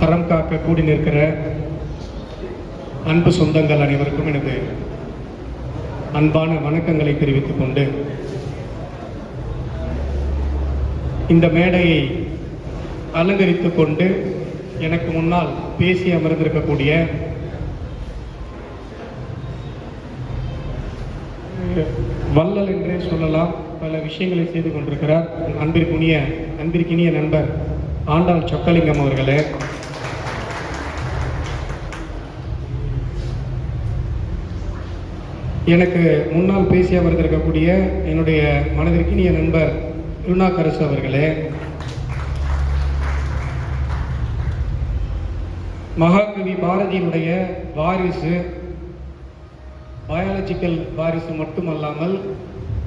அறம் காக்க கூடி நிற்கிற அன்பு சொந்தங்கள் அனைவருக்கும் எனது அன்பான வணக்கங்களை தெரிவித்துக் கொண்டு இந்த மேடையை அலங்கரித்துக் கொண்டு எனக்கு முன்னால் பேசி அமர்ந்திருக்கக்கூடிய வள்ளல் என்றே சொல்லலாம், பல விஷயங்களை செய்து கொண்டிருக்கிறார் அன்பிற்கினிய நண்பர் ஆண்டாள் சொக்கலிங்கம் அவர்களே, எனக்கு முன்னால் பேசி அமர்ந்திருக்கக்கூடிய என்னுடைய மனதிற்கினிய நண்பர் திருநாக்கரசு அவர்களே, மகாகவி பாரதியினுடைய வாரிசு, பயாலஜிக்கல் வாரிசு மட்டுமல்லாமல்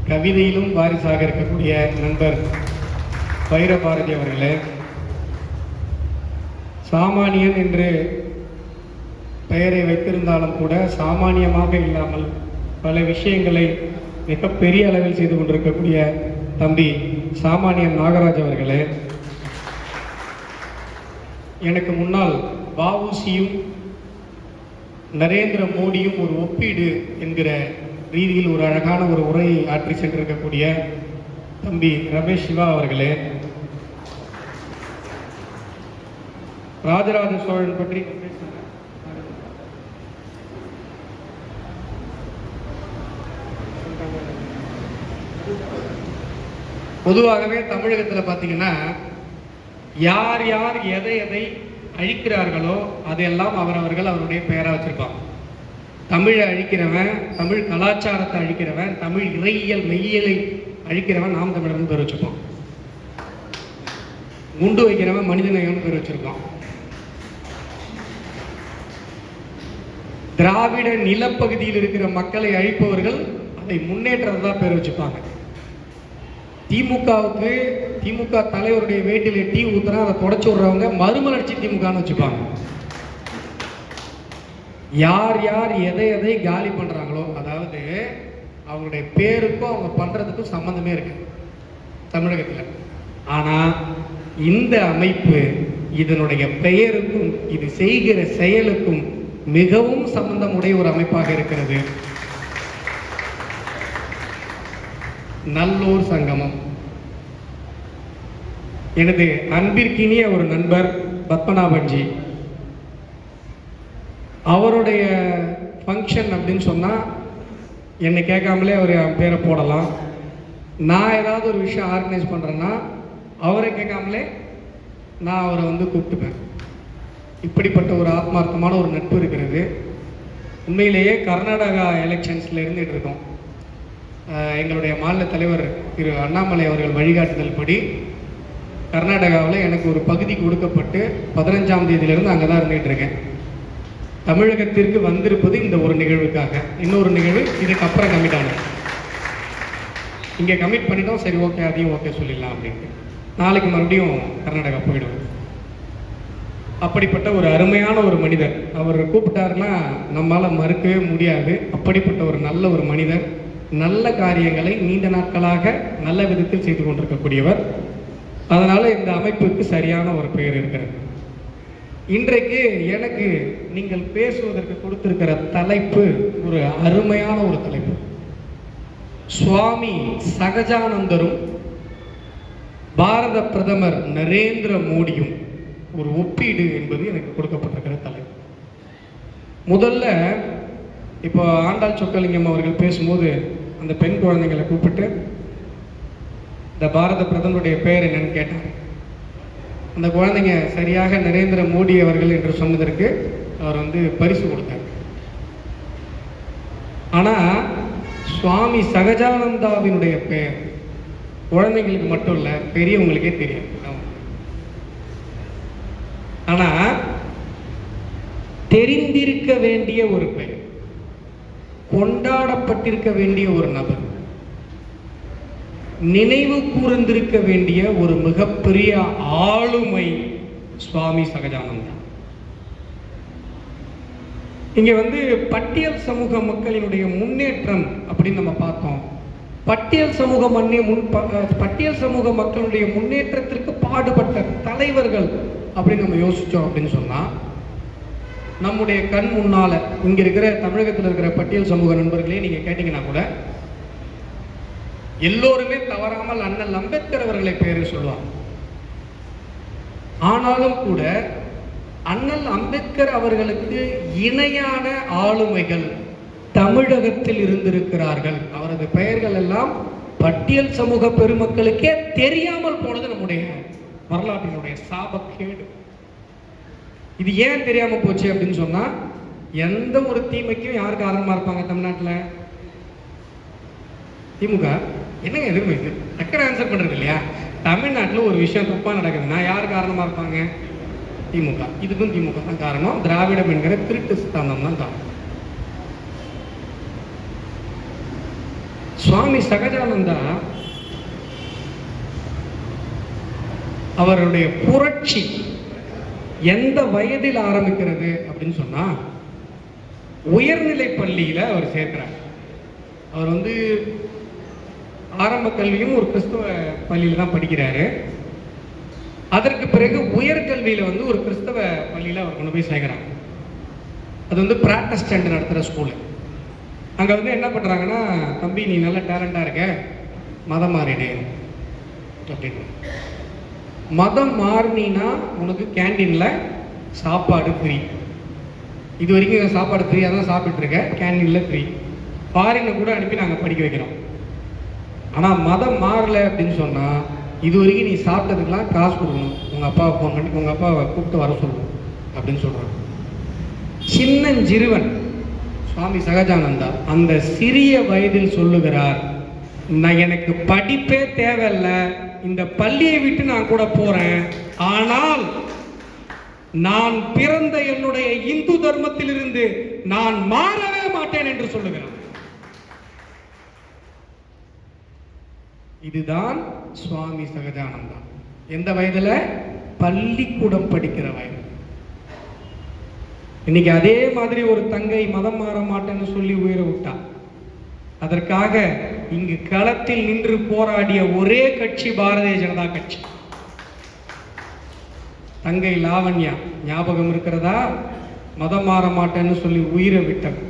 கவிதையிலும் வாரிசாக இருக்கக்கூடிய நண்பர் வைரபாரதி அவர்களே, சாமானியன் என்று பெயரை வைத்திருந்தாலும் கூட சாமானியமாக இல்லாமல் பல விஷயங்களை மிகப்பெரிய அளவில் செய்து கொண்டிருக்கக்கூடிய தம்பி சாமானியன் நாகராஜ் அவர்களே, எனக்கு முன்னால் வஉசியும் நரேந்திர மோடியும் ஒரு ஒப்பீடு என்கிற ரீதியில் ஒரு அழகான ஒரு உரையை ஆற்றி சென்றிருக்கக்கூடிய தம்பி ரமேஷ் சிவா அவர்களே, ராஜராஜ சோழன் பற்றி பொதுவாகவே தமிழகத்தில் பார்த்தீங்கன்னா யார் யார் எதை எதை அழிக்கிறார்களோ அதையெல்லாம் அவரவர்கள் அவருடைய பெயராக வச்சிருப்பாங்க. தமிழை அழிக்கிறவன், தமிழ் கலாச்சாரத்தை அழிக்கிறவன், தமிழ் இறையியல் மெய்யியலை அழிக்கிறவன் நாம் தமிழர்னு பேர் வச்சுப்போம். குண்டு வைக்கிறவன் மனிதநேயம்னு பேர் வச்சிருக்கான். திராவிட நிலப்பகுதியில் இருக்கிற மக்களை அழிப்பவர்கள் அதை முன்னேற்றத்தை பேர் வச்சுப்பாங்க. திமுக தலைவருடைய வேட்டில டீ ஊத்துறா அதை தொடச்சு விடுறவங்க மறுமலர்ச்சி திமுகன்னு வச்சுப்பாங்க. யார் யார் எதை எதை காலி பண்றாங்களோ, அதாவது அவங்களுடைய பேருக்கும் அவங்க பண்றதுக்கும் சம்பந்தமே இருக்கு தமிழகத்தில். ஆனா இந்த அமைப்பு இதனுடைய பெயருக்கும் இது செய்கிற செயலுக்கும் மிகவும் சம்பந்தமுடைய ஒரு அமைப்பாக இருக்கிறது. நல்லூர் சங்கமம். எனது அன்பிற்கினிய ஒரு நண்பர் பத்மநாபன்ஜி, அவருடைய ஃபங்க்ஷன் அப்படின்னு சொன்னால் என்னை கேட்காமலே அவர் என் பேரை போடலாம். நான் ஏதாவது ஒரு விஷயம் ஆர்கனைஸ் பண்ணுறேன்னா அவரை கேட்காமலே நான் அவரை கூப்பிட்டுப்பேன். இப்படிப்பட்ட ஒரு ஆத்மார்த்தமான ஒரு நட்பு இருக்கிறது. உண்மையிலேயே கர்நாடகா எலெக்ஷன்ஸில் இருந்துகிட்டு இருக்கோம். எங்களுடைய மாநில தலைவர் திரு அண்ணாமலை அவர்கள் வழிகாட்டுதல் படி கர்நாடகாவில் எனக்கு ஒரு பகுதி கொடுக்கப்பட்டு 15ஆம் தேதியிலிருந்து அங்கே தான் இருந்துகிட்டு இருக்கேன். தமிழகத்திற்கு வந்திருப்பது இந்த ஒரு நிகழ்வுக்காக. இன்னொரு நிகழ்வு இதுக்கு அப்புறம் கமிட் ஆனது. இங்கே கமிட் பண்ணிட்டோம், சரி ஓகே அதையும் ஓகே சொல்லிடலாம் அப்படின்ட்டு. நாளைக்கு மறுபடியும் கர்நாடகா போயிடுவோம். அப்படிப்பட்ட ஒரு அருமையான ஒரு மனிதர். அவர் கூப்பிட்டாருன்னா நம்மளால் மறுக்கவே முடியாது. அப்படிப்பட்ட ஒரு நல்ல ஒரு மனிதர், நல்ல காரியங்களை நீண்ட நாட்களாக நல்ல விதத்தில் செய்து கொண்டிருக்கக்கூடியவர். அதனால இந்த அமைப்புக்கு சரியான ஒரு பெயர் இருக்கிறது. இன்றைக்கு எனக்கு நீங்கள் பேசுவதற்கு கொடுத்திருக்கிற தலைப்பு ஒரு அருமையான ஒரு தலைப்பு. சுவாமி சகஜானந்தரும் பாரத பிரதமர் நரேந்திர மோடியும் ஒரு ஒப்பீடு என்பது எனக்கு கொடுக்கப்பட்டிருக்கிற தலைப்பு. முதல்ல இப்போ ஆண்டாள் சொக்கலிங்கம் அவர்கள் பேசும்போது அந்த பெண் குழந்தைங்களை கூப்பிட்டு இந்த பாரத பிரதமருடைய பெயர் என்னன்னு கேட்டார். அந்த குழந்தைங்க சரியாக நரேந்திர மோடி அவர்கள் என்று சொன்னதற்கு அவர் பரிசு கொடுத்தார். ஆனால் சுவாமி சகஜானந்தாவினுடைய பெயர் குழந்தைங்களுக்கு மட்டும் இல்லை, பெரியவங்களுக்கே தெரியும். ஆனால் தெரிந்திருக்க வேண்டிய ஒரு பெயர், கொண்டாடப்பட்டிருக்க வேண்டிய ஒரு நபர், நினைவு கூர்ந்திருக்க வேண்டிய ஒரு மிகப்பெரிய ஆளுமை சுவாமி சகஜானந்தா. இங்க பட்டியல் சமூக மக்களினுடைய முன்னேற்றம் அப்படின்னு நம்ம பார்த்தோம். பட்டியல் சமூக மக்களுடைய முன்னேற்றத்திற்கு பாடுபட்ட தலைவர்கள் அப்படின்னு நம்ம யோசித்தோம் அப்படின்னு சொன்னால், நம்முடைய கண் முன்னால் இங்கே இருக்கிற தமிழகத்தில் இருக்கிற பட்டியல் சமூக நண்பர்களே நீங்கள் கேட்டிங்கன்னா கூட எல்லோருமே தவறாமல் அண்ணல் அம்பேத்கர் அவர்களை பேரை சொல்லுவாங்க. ஆனாலும் கூட அண்ணல் அம்பேத்கர் அவர்களுக்கு இணையான ஆளுமைகள் தமிழகத்தில் இருந்திருக்கிறார்கள். அவரது பெயர்கள் எல்லாம் பட்டியல் சமூக பெருமக்களுக்கே தெரியாமல் போனது நம்முடைய வரலாற்றினுடைய சாபக்கேடு. இது ஏன் தெரியாம போச்சு அப்படின்னு சொன்னா, எந்த ஒரு தீமைக்கும் யார் காரணமா இருப்பாங்க தமிழ்நாட்டில்? திமுக. என்னங்க எதுவுமே டக்குனு ஆன்சர் பண்றது இல்லையா? தமிழ்நாட்டில் ஒரு விஷயம் தப்பா நடக்குதுன்னா யார் காரணமா இருப்பாங்க? திமுக. இதுக்கும் திமுக தான் காரணம். திராவிடம் என்கிற திருட்டு சித்தாந்தம் தான் காரணம். சுவாமி சகஜானந்தா அவருடைய புரட்சி எந்த வயதில் ஆரம்பிக்கிறது அப்படின்னு சொன்னா, உயர்நிலை பள்ளியில அவர் சேர்க்கிறார். அவர் ஆரம்ப கல்வியும் ஒரு கிறிஸ்தவ பள்ளியில தான் படிக்கிறாரு. அதற்கு பிறகு உயர்கல்வியில ஒரு கிறிஸ்தவ பள்ளியில அவர் கொண்டு போய் சேர்க்கிறாங்க. அது பிராட்டஸ்டன்ட் நடத்துகிற ஸ்கூலு. அங்கே என்ன பண்ணுறாங்கன்னா, தம்பி நீ நல்ல டேலண்டாக இருக்க, மதம் மாறிடு அப்படின்னு. மதம் மாறினா உனக்கு கேன்டீனில் சாப்பாடு ஃப்ரீ. இது வரைக்கும் சாப்பாடு ஃப்ரீயாக தான் சாப்பிட்டுருக்கேன், கேன்டீனில் ஃப்ரீ. ஃபாரினை கூட அனுப்பி நாங்கள் படிக்க வைக்கிறோம். ஆனால் மதம் மாறலை அப்படின்னு சொன்னால், இது வரைக்கும் நீ சாப்பிட்டதுக்கெலாம் காசு கொடுக்கணும், உங்கள் அப்பாவை ஃபோன் பண்ணி உங்கள் அப்பாவை கூப்பிட்டு வர சொல்லணும் அப்படின்னு சொல்கிறாங்க. சின்னஞ்சிறுவன் சுவாமி சகஜானந்தா அந்த சிறிய வயதில் சொல்லுகிறார், நான் எனக்கு படிப்பே தேவையில்லை, இந்த பள்ளியை விட்டு நான் கூட போறேன், ஆனால் நான் பிறந்த என்னுடைய இந்து தர்மத்திலிருந்து நான் மாறவே மாட்டேன் என்று சொல்லுகிறார். இதுதான் சுவாமி சகஜானந்தா. எந்த வயதுல? பள்ளிக்கூடம் படிக்கிற வயது. இன்னைக்கு அதே மாதிரி ஒரு தங்கை மதம் மாற மாட்டேன்னு சொல்லி உயிர விட்டா. அதற்காக இங்கு களத்தில் நின்று போராடிய ஒரே கட்சி பாரதிய ஜனதா கட்சி. தங்கை லாவண்யா ஞாபகம் இருக்கிறதா? மதம் மாற மாட்டேன்னு சொல்லி உயிரை விட்டது.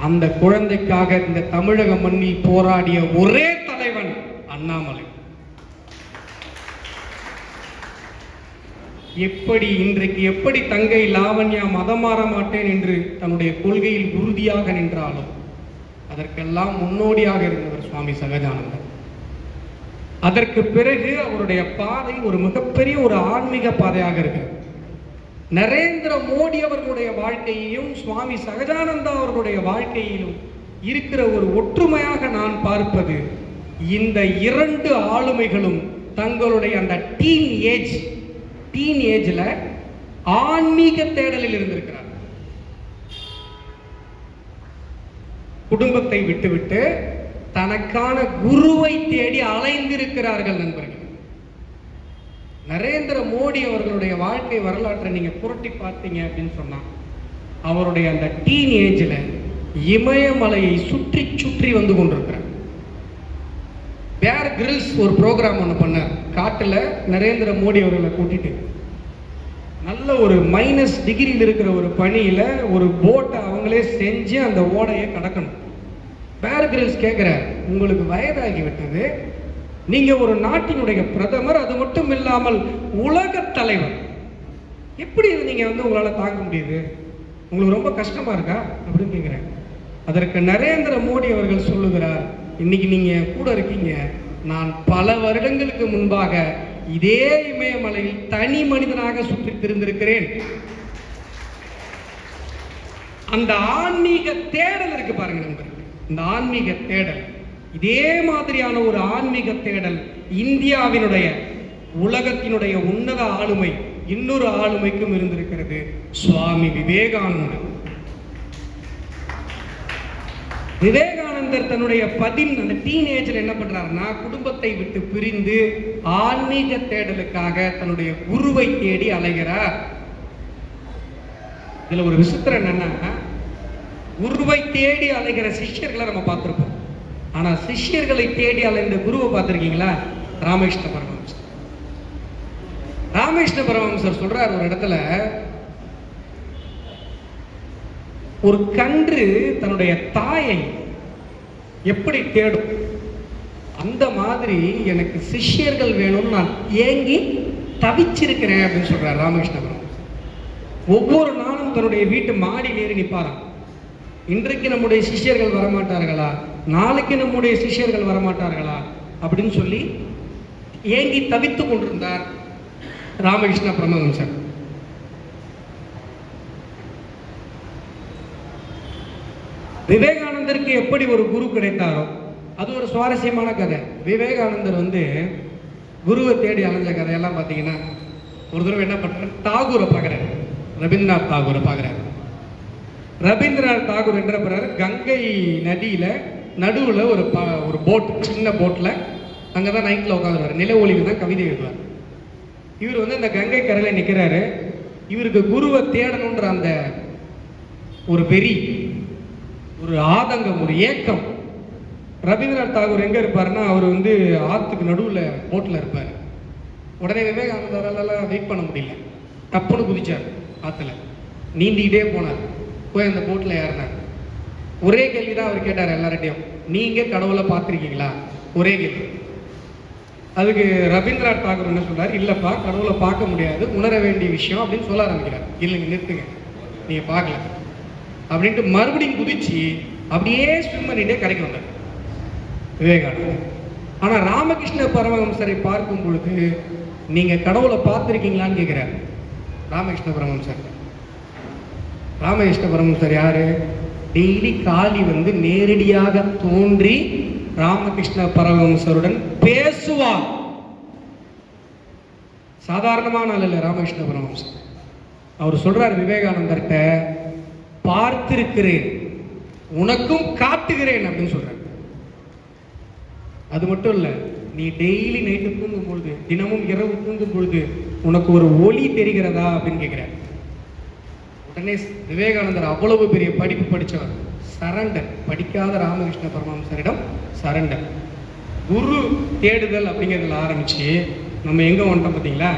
அந்த குழந்தைக்காக இந்த தமிழக மண்ணில் போராடிய ஒரே தலைவன் அண்ணாமலை. எப்படி தங்கை லாவண்யா மதம் மாற மாட்டேன் என்று தன்னுடைய கொள்கையில் உறுதியாக நின்றாலும், அதற்கெல்லாம் முன்னோடியாக இருந்தவர் சுவாமி சகஜானந்தர். அதற்கு பிறகு அவருடைய பாதை ஒரு மிகப்பெரிய ஒரு ஆன்மீக பாதையாக இருக்கிறது. நரேந்திர மோடி அவர்களுடைய வாழ்க்கையையும் சுவாமி சகஜானந்தா அவர்களுடைய வாழ்க்கையிலும் இருக்கிற ஒரு ஒற்றுமையாக நான் பார்ப்பது, இந்த இரண்டு ஆளுமைகளும் தங்களுடைய அந்த டீன் ஏஜ்ல ஆன்மீக தேடலில் இருந்திருக்கிறார். குடும்பத்தை விட்டுவிட்டு தனக்கான குருவை தேடி அலைந்திருக்கிறார்கள் நண்பர்கள். நரேந்திர மோடி அவர்களுடைய வாழ்க்கை வரலாற்றை நீங்க புரட்டி பார்த்தீங்க அப்படின்னு சொன்னா, அவருடைய அந்த டீன் ஏஜ்ல இமயமலையை சுற்றி சுற்றி வந்து கொண்டிருக்கிறார். பேர் கிரில்ஸ் ஒரு ப்ரோக்ராம் ஒன்று பண்ணார். காட்டுல நரேந்திர மோடி அவர்களை கூட்டிட்டு நல்ல ஒரு -டிகிரியில் இருக்கிற ஒரு பனியில ஒரு போட்டை அவங்களே செஞ்சு அந்த ஓடையை கடக்கணும். பேர் கிரில்ஸ் கேட்கிறார், உங்களுக்கு வயதாகி விட்டது, நீங்க ஒரு நாட்டினுடைய பிரதமர், அது மட்டும் இல்லாமல் உலக தலைவர், எப்படி இது நீங்க உங்களால தாங்க முடியுது? உங்களுக்கு ரொம்ப கஷ்டமா இருக்கா அப்படின்னு கேட்கிறேன். அதற்கு நரேந்திர மோடி அவர்கள் சொல்லுகிறார், இன்னைக்கு நீங்க கூட இருக்கீங்க, நான் பல வருடங்களுக்கு முன்பாக இதே இமயமலையில் தனி மனிதனாக சுற்றி திரிந்திருக்கிறேன். அந்த ஆன்மீக தேடல் இருக்கு பாருங்க நண்பர்கள். இந்த ஆன்மீக தேடல், இதே மாதிரியான ஒரு ஆன்மீக தேடல் இந்தியாவினுடைய உலகத்தினுடைய உன்னத ஆளுமை இன்னொரு ஆளுமைக்கும் இருந்திருக்கிறது, சுவாமி விவேகானந்தர். விவேகானந்தர் தன்னுடைய அந்த டீனேஜ்ல என்ன பண்றாருன்னா, குடும்பத்தை விட்டு பிரிந்து ஆன்மீக தேடலுக்காக தன்னுடைய குருவை தேடி அலைகிறார். இதுல ஒரு விசித்திரம் என்னன்னா, குருவை தேடி அலைகிற சிஷ்யர்களை நம்ம பார்த்திருப்போம். ஆனா சிஷ்யர்களை தேடி அலைந்த குருவை பார்த்திருக்கீங்களா? ராமகிருஷ்ண பரமஹம்சர். ராமகிருஷ்ண பரமஹம்சர் சொல்றார் ஒரு இடத்துல, ஒரு கன்று தன்னுடைய தாயை எப்படி தேடும், அந்த மாதிரி எனக்கு சிஷ்யர்கள் வேணும்னு நான் ஏங்கி தவிச்சிருக்கிறேன் அப்படின்னு சொல்றார் ராமகிருஷ்ண பரமஹம்சர். ஒவ்வொரு நாளும் தன்னுடைய வீட்டு மாடியில் ஏறி நிற்பாராம். இன்றைக்கு நம்முடைய சிஷ்யர்கள் வரமாட்டார்களா, நாளைக்கு நம்முடைய சிஷ்யர்கள் வரமாட்டார்களா அப்படின்னு சொல்லி ஏங்கி தவித்துக் கொண்டிருந்தார் ராமகிருஷ்ண பரமஹம்சர். விவேகானந்தருக்கு எப்படி ஒரு குரு கிடைத்தாரோ அது ஒரு சுவாரஸ்யமான கதை. விவேகானந்தர் குருவை தேடி அலைஞ்ச கதையெல்லாம் பார்த்தீங்கன்னா, ஒரு தடவை என்ன பண்றாரு, தாகூரை பார்க்குறாரு, ரவீந்திரநாத் தாகூரை பார்க்குறாரு. ரவீந்திரநாத் தாகூர் என்ன பண்ணுறாரு, கங்கை நதியில நடுவில் ஒரு போட், சின்ன போட்டில் அங்கே தான் நைட்டில் உட்காந்துருவார், நில ஒளியில் தான் கவிதை எழுதுவார். இவர் இந்த கங்கை கரையில் நிற்கிறாரு. இவருக்கு குருவை தேடணுன்ற அந்த ஒரு வெறி, ஒரு ஆதங்கம், ஒரு ஏக்கம். ரவீந்திரநாத் தாகூர் எங்கே இருப்பாருன்னா, அவர் ஆற்றுக்கு நடுவில் போட்டில் இருப்பார். உடனே விவேகானந்தரால் வெயிட் பண்ண முடியல, தப்புன்னு குதிச்சார் ஆற்றுல, நீந்திக்கிட்டே போனார், போய் அந்த போட்டில் ஏறினார். ஒரே கேள்வி தான் அவர் கேட்டார் எல்லார்ட்டையும், நீங்கள் கடவுளை பார்த்துருக்கீங்களா, ஒரே கேள்வி. அதுக்கு ரவீந்திரநாத் தாகூர் என்ன சொல்றாரு, இல்லைப்பா கடவுளை பார்க்க முடியாது, உணர வேண்டிய விஷயம் அப்படின்னு சொல்ல ஆரம்பிக்கிறார். இல்லைங்க நிறுத்துங்க, நீங்கள் பார்க்கல அப்படின்ட்டு மறுபடியும் குதிச்சு அப்படியே ஸ்விம் பண்ணிட்டே கரைக்கு வந்தார் விவேகானந்தர். ஆனால் ராமகிருஷ்ண பரமஹம்சரை பார்க்கும் பொழுது நீங்கள் கடவுளை பார்த்துருக்கீங்களான்னு கேட்குறாரு ராமகிருஷ்ண பரமஹம்சர். ராமகிருஷ்ண பரமஹம்சர் யாரு? டெய்லி காளி நேரடியாக தோன்றி ராமகிருஷ்ண பரமஹம்சருடன் பேசுவார். சாதாரணமான ஆள் இல்லை ராமகிருஷ்ண பரமஹம்சர். அவர் சொல்றார் விவேகானந்தர்கிட்ட, பார்த்திருக்கிறேன், உனக்கும் காட்டுகிறேன் அப்படின்னு சொல்றாரு. அது மட்டும் இல்ல, நீ டெய்லி நைட்டு தூங்கும் பொழுது, தினமும் இரவு தூங்கும் பொழுது உனக்கு ஒரு ஒளி தெரிகிறதா அப்படின்னு கேட்கிறார். உடனே விவேகானந்தர் அவ்வளவு பெரிய படிப்பு படித்தவர், சரண்டர், படிக்காத ராமகிருஷ்ண பரமஹம்சரிடம் சரண்டர். குரு தேடுதல் அப்படிங்கிறதுல ஆரம்பிச்சு நம்ம எங்க வந்துட்டோம் பார்த்தீங்களா?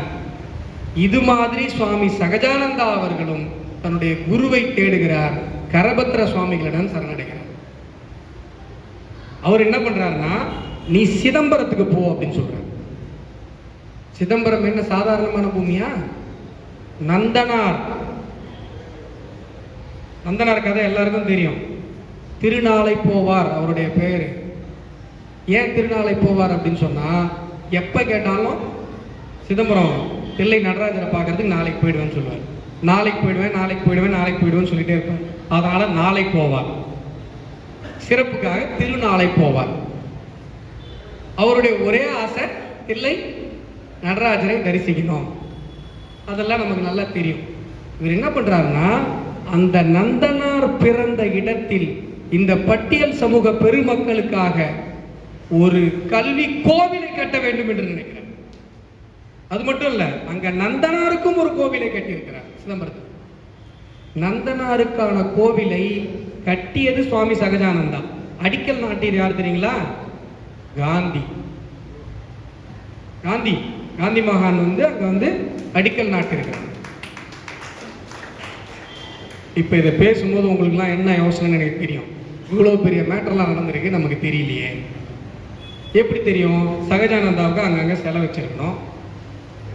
இது மாதிரி சுவாமி சகஜானந்தா அவர்களும் தன்னுடைய குருவை தேடுகிறார், கரபத்ர சுவாமிகளிடம் சரணடைகிறார். அவர் என்ன பண்றாருன்னா, நீ சிதம்பரத்துக்கு போ அப்படின்னு சொல்றாரு. சிதம்பரம் என்ன சாதாரணமான பூமியா? நந்தனார். நந்தனார் கதை எல்லாருக்கும் தெரியும். திருநாளை போவார் அவருடைய பேரு. ஏன் திருநாளை போவார் அப்படின்னு சொன்னா, எப்ப கேட்டாலும் சிதம்பரம் தில்லை நடராஜரை பார்க்கறதுக்கு நாளைக்கு போயிடுவேன்னு சொல்லுவார். நாளைக்கு போயிடுவேன், நாளைக்கு போயிடுவேன், நாளைக்கு போயிடுவேன்னு சொல்லிட்டே இருப்பார். அதனால நாளை போவார், சிறப்புக்காக திருநாளை போவார். அவருடைய ஒரே ஆசை தில்லை நடராஜரை தரிசிக்கணும். அதெல்லாம் நமக்கு நல்லா தெரியும். இவர் என்ன பண்றாருன்னா, அந்த நந்தனார் பிறந்த இடத்தில் இந்த பட்டியல் சமூக பெருமக்களுக்காக ஒரு கல்வி கோவிலை கட்ட வேண்டும் என்று நினைக்கிறார். அது மட்டும் இல்ல, அங்க நந்தனாருக்கும் ஒரு கோவிலை கட்டியிருக்கிறார் சிதம்பரத்தில். நந்தனாருக்கான கோவிலை கட்டியது சுவாமி சகஜானந்தா. அடிக்கல் நாட்டியர் யார் தெரியுங்களா? காந்தி. காந்தி காந்தி மகான் அங்க அடிக்கல் நாட்டிருக்கிறார். இப்ப இதை பேசும்போது உங்களுக்குலாம் என்ன யோசனைன்னு எனக்கு தெரியும். இவ்வளவு பெரிய மேட்டர்லாம் நடந்திருக்கு, நமக்கு தெரியலையே. எப்படி தெரியும்? சகஜானந்தாவுக்கு அங்கங்க செலவு வச்சிருக்கணும்.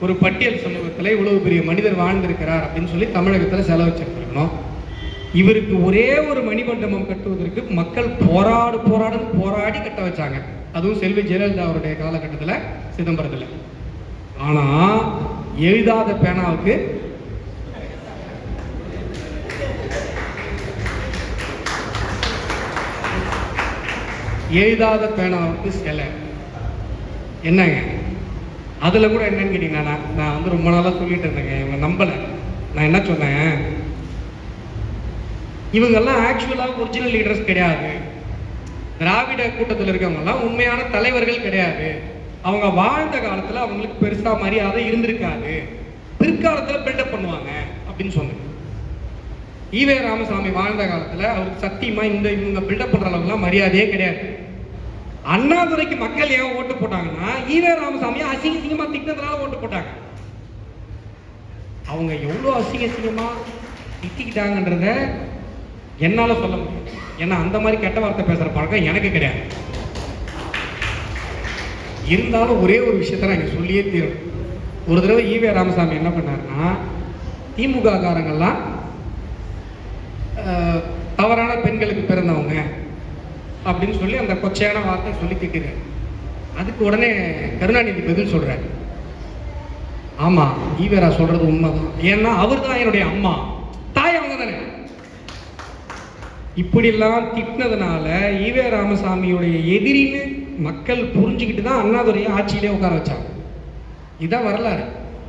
ஒரு பட்டியல் சமூகத்தில் இவ்வளவு பெரிய மனிதர் வாழ்ந்திருக்கிறார் அப்படின்னு சொல்லி தமிழகத்தில் செலவு வச்சிருக்கணும். இவருக்கு ஒரே ஒரு மணிமண்டபம் கட்டுவதற்கு மக்கள் போராடி கட்ட வச்சாங்க. அதுவும் செல்வி ஜெயலலிதா அவருடைய காலகட்டத்தில் சிதம்பரத்தில். ஆனா எழுதாத பேனாவுக்கு சிலை என்னங்க? அதுல கூட என்னன்னு கேட்டீங்கன்னா, நான் ரொம்ப நாளா சொல்லிட்டு இருந்தேங்க, இவங்க நம்பல. நான் என்ன சொன்னேன், இவங்கெல்லாம் ஆக்சுவலா ஒரிஜினல் லீடர்ஸ் கிடையாது. திராவிட கூட்டத்தில் இருக்கவங்கெல்லாம் உண்மையான தலைவர்கள் கிடையாது. அவங்க வாழ்ந்த காலத்துல அவங்களுக்கு பெருசா மரியாதை இருந்திருக்காது, பிற்காலத்துல பில்டப் பண்ணுவாங்க அப்படின்னு சொன்னேன். ஈவே ராமசாமி வாழ்ந்த காலத்துல அவருக்கு சத்தியமா இவங்க பில்டப் பண்ற அளவுக்குலாம் மரியாதையே கிடையாது. அண்ணாதுரைக்கு மக்கள் ஏன் ஓட்டு போட்டாங்கன்னா, ஈவே ராமசாமியை அசிங்கமா திட்டினதுனால ஓட்டு போட்டாங்க. அவங்க எவ்வளோ அசிங்கமா திட்டிக்கிட்டாங்கன்றத என்னால் சொல்ல முடியும். ஏன்னா அந்த மாதிரி கெட்ட வார்த்தை பேசுகிற பழக்கம் எனக்கு கிடையாது. இருந்தாலும் ஒரே ஒரு விஷயத்த நான் இங்கே சொல்லியே தீரும். ஒரு தடவை ஈவே ராமசாமி என்ன பண்ணாருன்னா, திமுக காரங்கள்லாம் தவறான பெண்களுக்கு பிறந்தவங்க அப்படின்னு சொல்லி அந்த கொச்சையான வார்த்தை சொல்லி திட்டுறாரு. அதுக்கு உடனே கருணாநிதி பதில் சொல்றாரு, ஆமா ஈவேரா சொல்றது உண்மைதான், ஏன்னா அவர் தான் என்னுடைய அம்மா, தாய் அவங்க தானே. இப்படிலாம் திட்டினதுனால ஈவே ராமசாமியுடைய எதிரின்னு மக்கள் புரிஞ்சுக்கிட்டு தான் அண்ணாதுரையை ஆட்சியிலே உட்கார வச்சாங்க. இதான் வரலாறு.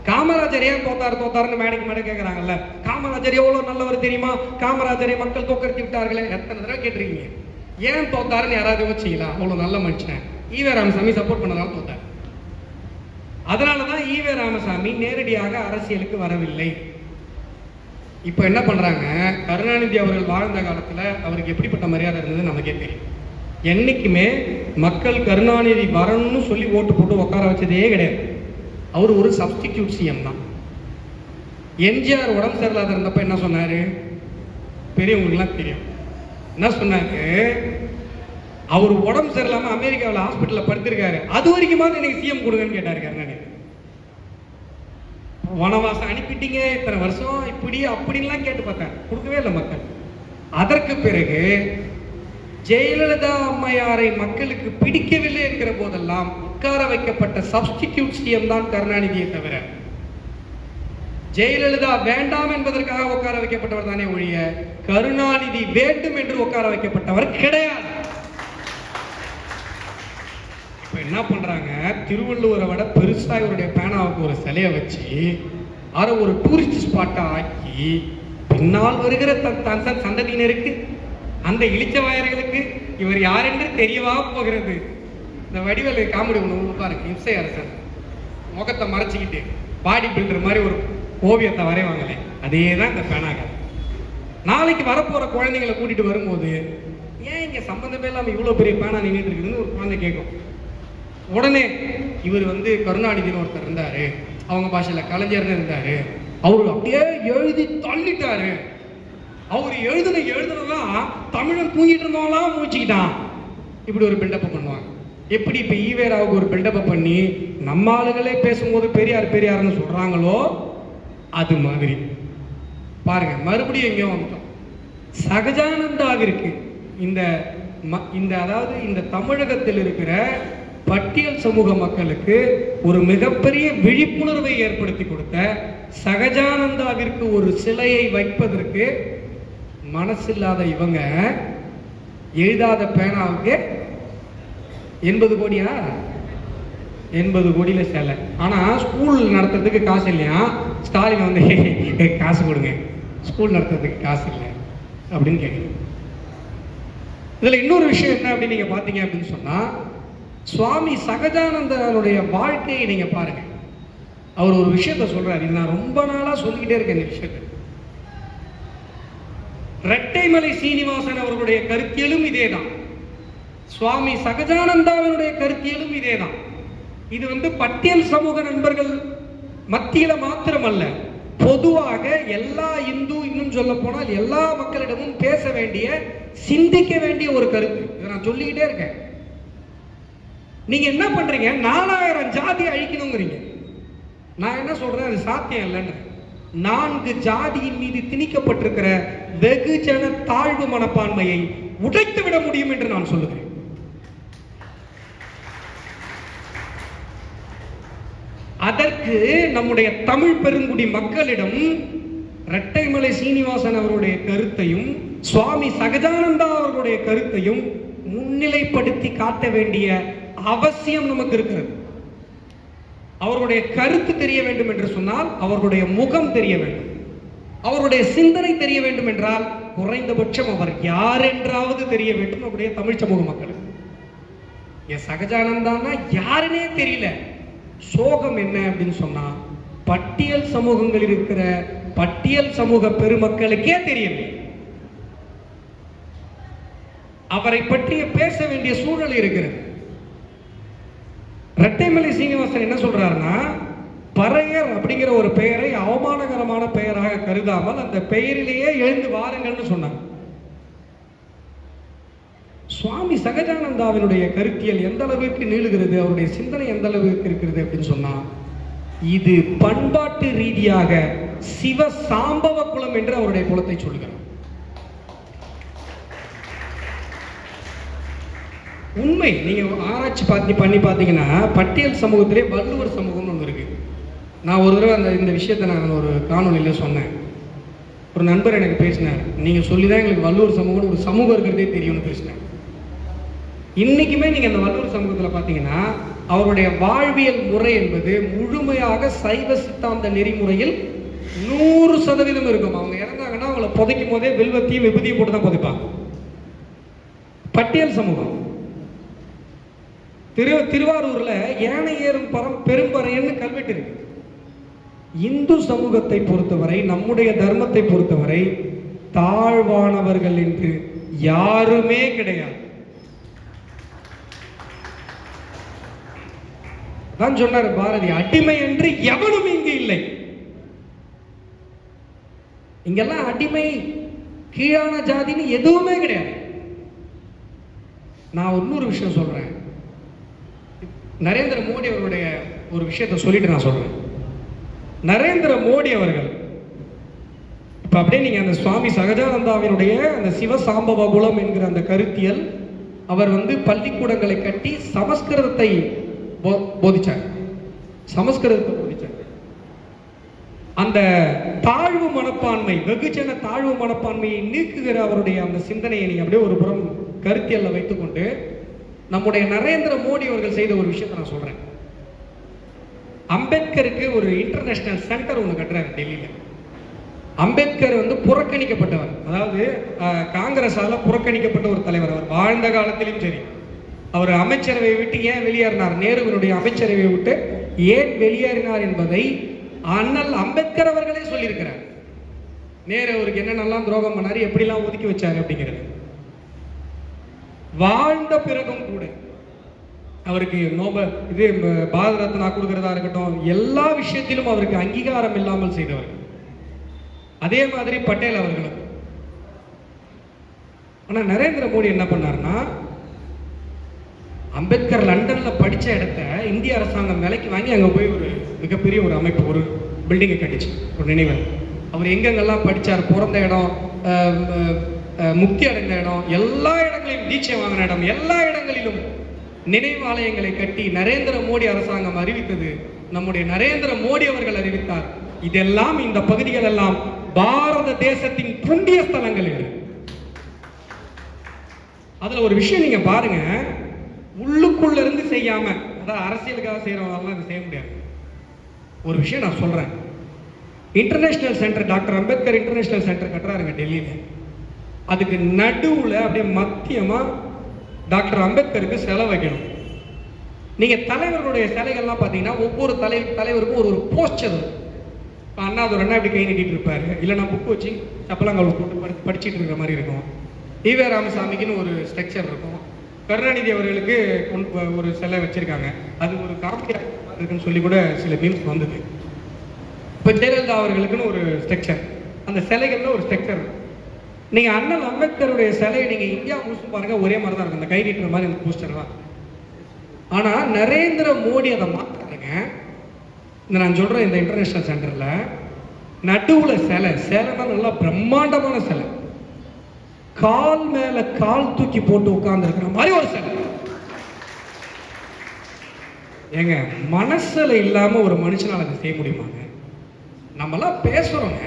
காமராஜர் ஏன் தோத்தாருன்னு மேடைக்கு மேடை கேட்குறாங்கல்ல, காமராஜர் எவ்வளோ நல்லவர் தெரியுமா, காமராஜரை மக்கள் தோக்கடித்து விட்டார்களே, எத்தனை தடவை கேட்டிருக்கீங்க. ஏன் தோத்தாருன்னு யாராவது யோசிச்சிங்களா? அவ்வளோ நல்ல மனுஷன். ஈவே ராமசாமி சப்போர்ட் பண்ணதால தோத்தார். அதனால தான் ஈவே ராமசாமி நேரடியாக அரசியலுக்கு வரவில்லை. இப்போ என்ன பண்ணுறாங்க, கருணாநிதி அவர்கள் வாழ்ந்த காலத்தில் அவருக்கு எப்படிப்பட்ட மரியாதை இருந்தது நமக்கே தெரியும். என்றைக்குமே மக்கள் கருணாநிதி வரணும்னு சொல்லி ஓட்டு போட்டு உட்கார வச்சதே கிடையாது. அவர் ஒரு சப்ஸ்டிடியூட் சிஎம் தான். எம்ஜிஆர் உடம்பு சரியில்லாத இருந்தப்ப என்ன சொன்னார், பெரியவங்களுக்குலாம் தெரியும். என்ன சொன்னாரு, அவர் உடம்பு சரியில்லாமல் அமெரிக்காவில் ஹாஸ்பிட்டலில் படுத்திருக்காரு, அது வரைக்குமாவது எனக்கு சிஎம் கொடுங்கன்னு கேட்டார் கருணாநிதி. வனவாசம் அனுப்பிட்டீங்க இத்தனை வருஷம், இப்படி அப்படின்லாம் கேட்டு பார்த்தார், கொடுக்கவே இல்லை மக்கள். அதற்கு பிறகு ஜெயலலிதா அம்மையாரை மக்களுக்கு பிடிக்கவில்லை என்கிற போதெல்லாம் உட்கார வைக்கப்பட்ட சப்ஸ்டிடியூட் சிஎம் தான் கருணாநிதியை தவிர, ஜெயலலிதா வேண்டாம் என்பதற்காக உட்கார வைக்கப்பட்டவர் தானே ஒழிய கருணாநிதி வேண்டும் என்று உட்கார வைக்கப்பட்டவர் கிடையாது. இப்ப என்ன பண்றாங்க, திருவள்ளுவரை விட பெருசா இவருடைய பேனாவுக்கு ஒரு சிலையை வச்சு அதை ஒரு டூரிஸ்ட் ஸ்பாட்டா ஆக்கி பின்னால் வருகிற சந்ததியினருக்கு, அந்த இழிச்ச வாயர்களுக்கு இவர் யார் என்று தெரியவா போகிறது. இந்த வடிவேலு காமெடி ஒன்று பாருங்க, இம்சை அரசன் முகத்தை மறைச்சிக்கிட்டு பாடி பில்டர் மாதிரி ஒரு ஓவியத்தை வரைவாங்களே, அதே தான் இந்த பேனாக. நாளைக்கு வரப்போற குழந்தைங்களை கூட்டிட்டு வரும்போது, ஏன் இங்க சம்பந்தமே இல்லாமல் இவ்வளோ பெரிய பேனா நின்றுட்டு இருக்குதுன்னு ஒரு குழந்தை கேட்கும். உடனே இவர் கருணாநிதினு ஒருத்தர் இருந்தாரு, அவங்க பாஷையில் கலைஞர்னு இருந்தாரு, அவரு அப்படியே எழுதி தள்ளிட்டாரு, அவர் எழுதுனதான் தமிழன் தூங்கிட்டு இருந்தவங்களாம் மூச்சுக்கிட்டான், இப்படி ஒரு பில்டப் பண்ணுவாங்க. எப்படி இப்போ ஈவேராவுக்கு ஒரு பில்டப் பண்ணி நம்ம ஆளுகளே பேசும்போது பெரியார் பெரியார்னு சொல்றாங்களோ அது மாதிரி பாருங்க. மறுபடியும் எங்கேயோ வந்துட்டோம். சகஜானந்தாவிற்கு இந்த அதாவது இந்த தமிழகத்தில் இருக்கிற பட்டியல் சமூக மக்களுக்கு ஒரு மிகப்பெரிய விழிப்புணர்வை ஏற்படுத்தி கொடுத்த சகஜானந்தாவிற்கு ஒரு சிலையை வைப்பதற்கு மனசில்லாத இவங்க எழுதாத பேனாவுக்கு 80 கோடியா, 80 கோடியில சிலை. ஆனா ஸ்கூல் நடத்துறதுக்கு காசு இல்லையா, ஸ்டாலின் காசு கொடுங்க, ஸ்கூல் நடத்துறதுக்கு காசு இல்லை அப்படின்னு கேட்குறேன். இதுல இன்னொரு விஷயம் என்ன அப்படின்னு நீங்க பாத்தீங்க அப்படின்னு சொன்னா, சுவாமி சகஜானந்தருடைய வாழ்க்கையை நீங்க பாருங்க. அவர் ஒரு விஷயத்த சொல்றாரு, இது நான் ரொம்ப நாளா சொல்லிக்கிட்டே இருக்கேன் இந்த விஷயத்தை. இரட்டைமலை சீனிவாசன் அவர்களுடைய கருத்தியலும் இதேதான், சுவாமி சகஜானந்தாவினுடைய கருத்தியலும் இதேதான். இது பட்டியல் சமூக நண்பர்கள் மத்தியில மாத்திரமல்ல, பொதுவாக எல்லா இந்து, இன்னும் சொல்ல போனால் எல்லா மக்களிடமும் பேச வேண்டிய, சிந்திக்க வேண்டிய ஒரு கருத்து. இதை நான் சொல்லிக்கிட்டே இருக்கேன். நீங்க என்ன பண்றீங்க, 4000 ஜாதி அழிக்கணுங்கிறீங்க. நான் என்ன சொல்றேன், அது சாத்தியம் இல்லைன்னு. 4 ஜாதியின் மீது திணிக்கப்பட்டிருக்கிற வெகுஜன தாழ்வு மனப்பான்மையை உடைத்து விட முடியும் என்று நான் சொல்லுகிறேன். அதற்கு நம்முடைய தமிழ் பெருங்குடி மக்களிடம் இரட்டைமலை சீனிவாசன் அவருடைய கருத்தையும் சுவாமி சகஜானந்தா அவர்களுடைய கருத்தையும் முன்னிலைப்படுத்தி காட்ட வேண்டிய அவசியம் நமக்கு இருக்கிறது. அவர்களுடைய கருத்து தெரிய வேண்டும் என்று சொன்னால் அவர்களுடைய முகம் தெரிய வேண்டும், அவருடைய சிந்தனை தெரிய வேண்டும் என்றால் குறைந்தபட்சம் அவர் யார் என்றாவது தெரிய வேண்டும் நம்முடைய தமிழ் சமூக மக்களுக்கு. சகஜானந்தான்னா யாருன்னே தெரியல. சோகம் என்ன அப்படின்னு சொன்னா, பட்டியல் சமூகங்கள் இருக்கிற பட்டியல் சமூக பெருமக்களுக்கே தெரியல. அவரை பற்றிய பேச வேண்டிய சூழல் இருக்கிறது. இரட்டைமலை சீனிவாசன் என்ன சொல்றாருன்னா, பறையர் அப்படிங்கிற ஒரு பெயரை அவமானகரமான பெயராக கருதாமல் அந்த பெயரிலேயே எழுந்து வாருங்கள்னு சொன்னாங்க. சுவாமி சகஜானந்தாவினுடைய கருத்தியல் எந்த அளவிற்கு நீளுகிறது, அவருடைய சிந்தனை எந்த அளவுக்கு இருக்கிறது அப்படின்னு சொன்னா, இது பண்பாட்டு ரீதியாக சிவ சாம்பவ குலம் என்று அவருடைய குலத்தை சொல்லுகிறார். உண்மை. நீங்க ஆராய்ச்சி பண்ணி பார்த்தீங்கன்னா பட்டியல் சமூகத்திலே வள்ளுவர் சமூகம்னு ஒன்று இருக்கு. நான் ஒரு தடவை இந்த விஷயத்தை நான் ஒரு காணொலியில் சொன்னேன். ஒரு நண்பர் எனக்கு பேசினார், நீங்க சொல்லிதான் எங்களுக்கு வள்ளுவர் சமூகம் ஒரு சமூகம் இருக்கிறதே தெரியும்னு பேசினார். இன்னைக்குமே நீங்க அந்த வள்ளுவர் சமூகத்தில் பார்த்தீங்கன்னா அவருடைய வாழ்வியல் முறை என்பது முழுமையாக சைவ சித்தாந்த நெறிமுறையில் 100% இருக்கும். அவங்க இறந்தாங்கன்னா அவங்கள புதைக்கும் போதே வில்வத்தையும் விபூதியும் போட்டு தான் புதைப்பாங்க. பட்டியல் சமூகம். திருவாரூர்ல யானை ஏறும் பெரும்பறைன்னு கல்வெட்டு இருக்கு. இந்து சமூகத்தை பொறுத்தவரை, நம்முடைய தர்மத்தை பொறுத்தவரை தாழ்வானவர்கள் என்று யாருமே கிடையாது. தான் சொன்னார் பாரதி, அடிமை என்று எவனும் இங்கு இல்லை. இங்கெல்லாம் அடிமை கீழான ஜாதின்னு எதுவுமே கிடையாது. நான் இன்னொரு விஷயம் சொல்றேன். நரேந்திர மோடி அவருடைய ஒரு விஷயத்தை சொல்லிட்டு நான் சொல்றேன். நரேந்திர மோடி அவர்கள் இப்ப அப்படியே நீங்க அந்த சுவாமி சகஜானந்தாவினுடைய அந்த சிவசாம்பவ குலம் என்கிற அந்த கருத்தியல், அவர் பள்ளிக்கூடங்களை கட்டி சமஸ்கிருதத்தை போதிச்சார். சமஸ்கிருதத்தை போதிச்சார். அந்த தாழ்வு மனப்பான்மை, வெகுஜன தாழ்வு மனப்பான்மையை நீக்குகிற அவருடைய அந்த சிந்தனையை நீங்க அப்படியே ஒரு புறம் கருத்தியல்ல வைத்துக்கொண்டு நம்முடைய நரேந்திர மோடி அவர்கள் செய்த ஒரு விஷயத்தை நான் சொல்றேன். அம்பேத்கருக்கு ஒரு இன்டர்நேஷனல் சென்டர் ஒன்று கட்டுறாரு டெல்லியில. அம்பேத்கர் புறக்கணிக்கப்பட்டவர், அதாவது காங்கிரஸால புறக்கணிக்கப்பட்ட ஒரு தலைவர். அவர் வாழ்ந்த காலத்திலும் சரி, அவர் அமைச்சரவை விட்டு ஏன் வெளியேறினார், நேருவினுடைய அமைச்சரவை விட்டு ஏன் வெளியேறினார் என்பதை அண்ணல் அம்பேத்கர் அவர்களே சொல்லியிருக்கிறார். நேரு அவருக்கு என்னென்னலாம் துரோகம் பண்ணாரு, எப்படிலாம் ஒதுக்கி வச்சாரு அப்படிங்கிறது. வாழ்ந்த பிறகும் கூட அவருக்கு நோபல் பாரத ரத்னா கொடுக்கிறதா இருக்கட்டும், எல்லா விஷயத்திலும் அவருக்கு அங்கீகாரம் இல்லாமல் செய்தவர். அதே மாதிரி பட்டேல் அவர்களுக்கு. ஆனா நரேந்திர மோடி என்ன பண்ணார்னா, அம்பேத்கர் லண்டன்ல படிச்ச இடத்த இந்திய அரசாங்கம் விலைக்கு வாங்கி அங்க போய் ஒரு மிகப்பெரிய ஒரு அமைப்பு, ஒரு பில்டிங்கை கட்டிச்சு, ஒரு நினைவல். அவர் எங்கெங்கெல்லாம் படிச்சார், பிறந்த இடம், முக்தி அடைந்த இடம், எல்லா இடங்களையும், தீட்சை வாங்கின இடம், எல்லா இடங்களிலும் நினைவாலயங்களை கட்டி நரேந்திர மோடி அரசாங்கம் அறிவித்தது. நம்முடைய நரேந்திர மோடி அவர்கள் அறிவித்தார். இதெல்லாம், இந்த பகுதிகள் எல்லாம் பாரத தேசத்தின் புண்ணிய ஸ்தலங்கள். அதுல ஒரு விஷயம் நீங்க பாருங்க, உள்ளுக்குள்ள இருந்து செய்யாம, அதாவது அரசியலுக்காக செய்யறவங்க இதை செய்ய முடியாது. ஒரு விஷயம் நான் சொல்றேன். International centre, doctor Ambedkar international centre கட்டுறாருங்க டெல்லியில. அதுக்கு நடுவுல அப்படியே மத்தியமா டாக்டர் அம்பேத்கருக்கு சிலை வைக்கணும். நீங்க தலைவர்களுடைய சிலைகள்லாம் பாத்தீங்கன்னா ஒவ்வொரு தலைவருக்கும் ஒரு போஸ்டர். அண்ணாதுரை அண்ணா இப்படி கை நீட்டிட்டு இருப்பாரு, இல்லைன்னா புக் வச்சு சப்பலங்கால் போட்டு படிச்சுட்டு இருக்கிற மாதிரி இருக்கும். ஈவே ராமசாமிக்குன்னு ஒரு ஸ்ட்ரக்சர் இருக்கும். கருணாநிதி அவர்களுக்கு ஒரு சிலை வச்சிருக்காங்க. அது ஒரு காமெடியா இருக்குன்னு சொல்லி கூட சில மீம்ஸ் வந்தது. இப்போ ஜெயலலிதா அவர்களுக்குன்னு ஒரு ஸ்ட்ரக்சர், அந்த சிலைகள்ல ஒரு ஸ்ட்ரக்சர். நீங்க அண்ணல் அம்பேத்கருடைய சிலையை நீங்க இந்தியா முழுசும் பாருங்க, ஒரே மாதிரி தான் இருக்கும், அந்த கை நீட்டுற மாதிரி அந்த போஸ்டர்லாம். ஆனா நரேந்திர மோடி அதை மாத்தாருங்க. இந்த நான் சொல்றேன், இந்த இன்டர்நேஷனல் சென்டர்ல நடுவுல சேலைனா நல்லா பிரம்மாண்டமான சிலை, கால் மேல கால் தூக்கி போட்டு உட்கார்ந்து இருக்கிற மாதிரி ஒரு சிலை. ஏங்க, மனசுல இல்லாம ஒரு மனுஷனால அதை செய்ய முடியுமாங்க? நம்மளாம் பேசுறோங்க,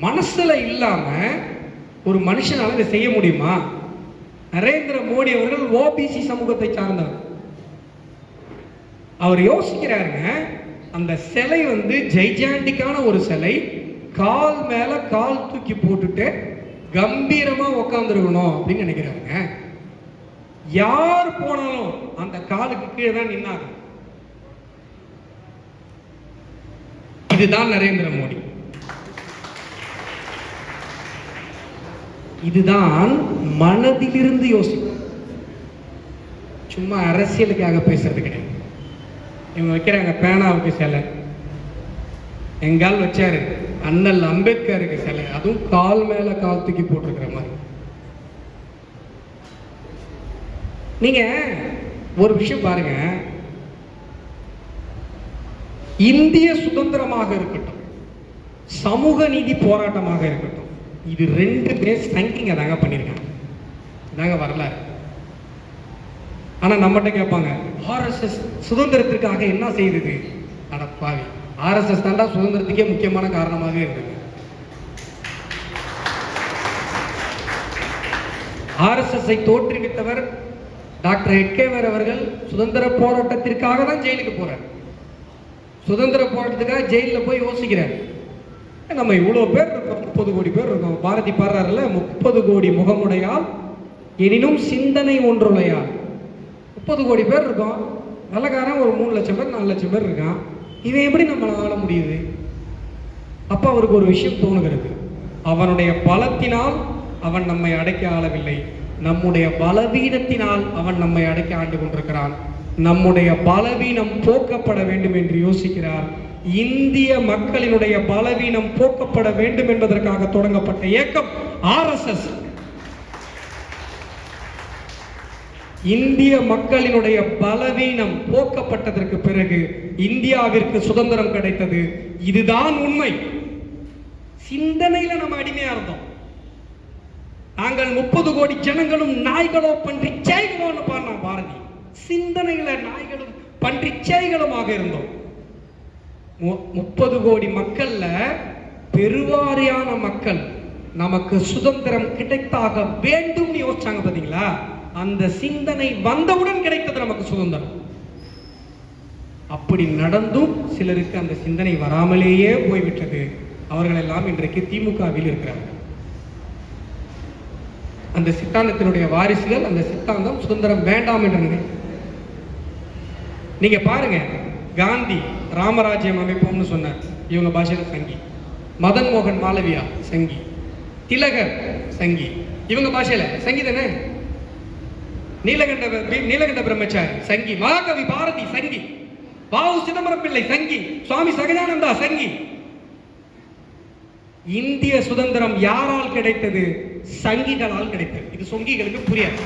மனசுல இல்லாம ஒரு மனுஷனால இதை செய்ய முடியுமா? நரேந்திர மோடி அவர்கள் ஓபிசி சமூகத்தை சார்ந்தவர். அவர் யோசிக்கிறாருங்க, அந்த சிலை ஜெய்ஜாண்டிக்கான ஒரு சிலை, கால் மேல கால் தூக்கி போட்டுட்டு கம்பீரமா உட்கார்ந்துருக்கணும் அப்படின்னு நினைக்கிறாருங்க. யார் போனாலும் அந்த காலுக்கு கீழே தான் நின்னாங்க. இதுதான் நரேந்திர மோடி. இதுதான் மனதிலிருந்து யோசிக்கும், சும்மா அரசியலுக்காக பேசுறது கிடையாது. இவங்க வைக்கிறாங்க பேனாவுக்கு சிலை, எங்கால் வச்சாரு அண்ணல் அம்பேத்கருக்கு சிலை, அதுவும் கால் மேல கால் தூக்கி போட்டிருக்கிற மாதிரி. நீங்க ஒரு விஷயம் பாருங்க, இந்திய சுதந்திரமாக இருக்கட்டும், சமூக நீதி போராட்டமாக இருக்கட்டும், இது ரெண்டுமே சங்கிங்க தாங்க பண்ணியிருக்காங்க, இதாங்க வரலாறு. ஆனா நம்மகிட்ட கேட்பாங்க, ஆர்எஸ்எஸ் சுதந்திரத்திற்காக என்ன செய்தது? அட பாவி, ஆர்எஸ்எஸ் தாண்டா சுதந்திரத்துக்கே முக்கியமான காரணமாக இருந்தது. ஆர்எஸ்எஸ் தோற்றுவித்தவர் டாக்டர் எட்கேவர் அவர்கள் சுதந்திர போராட்டத்திற்காக தான் ஜெயிலுக்கு போறார். சுதந்திர போராட்டத்துக்காக ஜெயிலில் போய் யோசிக்கிறார், நம்ம இவ்வளோ பேர் இருக்கோம், 30 கோடி பேர் இருக்கோம். பாரதி பாடுறாருல, 30 கோடி முகமுடையால் எனினும் சிந்தனை ஒன்றுடையால். 30 கோடி பேர் இருக்கோம், நல்லக்காரன் ஒரு 3 லட்சம் பேர் 4 லட்சம் பேர் இருக்கான், இவன் எப்படி நம்மளை ஆள முடியுது? அப்போ அவருக்கு ஒரு விஷயம் தோணுகிறது, அவனுடைய பலத்தினால் அவன் நம்மை அடக்கி ஆளவில்லை, நம்முடைய பலவீனத்தினால் அவன் நம்மை அடக்கி ஆண்டு கொண்டிருக்கிறான். நம்முடைய பலவீனம் போக்கப்பட வேண்டும் என்று யோசிக்கிறார். இந்திய மக்களினுடைய பலவீனம் போக்கப்பட வேண்டும் என்பதற்காக தொடங்கப்பட்ட இயக்கம் ஆர்எஸ்எஸ். இந்திய மக்களினுடைய பலவீனம் போக்கப்பட்டதற்கு பிறகு இந்தியாவிற்கு சுதந்திரம் கிடைத்தது. இதுதான் உண்மை. சிந்தனையில நம்ம அடிமையா இருந்தோம். நாங்கள் 30 கோடி ஜனங்களும் நாய்களோ பன்றி சேய்களோன்னு பாடினா பாரதி. சிந்தனையில நாய்களும் பன்றி சேய்களுமாக இருந்தோம். 30 கோடி மக்கள்ல பெருவாரியான மக்கள் நமக்கு சுதந்திரம் கிடைத்தாக வேண்டும் யோசிச்சாங்க பாத்தீங்களா? அந்த சிந்தனை வந்தவுடன் கிடைத்தது நமக்கு சுதந்திரம். அப்படி நடந்தும் சிலருக்கு அந்த சிந்தனை வராமலேயே போய்விட்டது. அவர்கள் எல்லாம் இன்றைக்கு திமுகவில் இருக்கிறார்கள். அந்த சித்தாந்தத்தினுடைய வாரிசுகள் அந்த சித்தாந்தம் சுதந்திரம் வேண்டாம் என்று நினைக்கிறார். நீங்க பாருங்க, காந்தி ராமராஜ்யம் அமைப்போம்னு சொன்னார், இவங்க பாஷையில சங்கி. மதன் மோகன் மாளவியா சங்கி, திலகர் சங்கி, இவங்க பாஷையில சங்கி தானே. நீலகண்ட பிரம்மச்சாரி சங்கி, மகாகவி பாரதி சங்கி, வாவு சிதம்பரம் பிள்ளை சங்கி, சுவாமி சகஜானந்தா சங்கி. இந்திய சுதந்திரம் யாரால் கிடைத்தது? சங்கிகளால் கிடைத்தது. இது சொங்கிகளுக்கு புரியாது.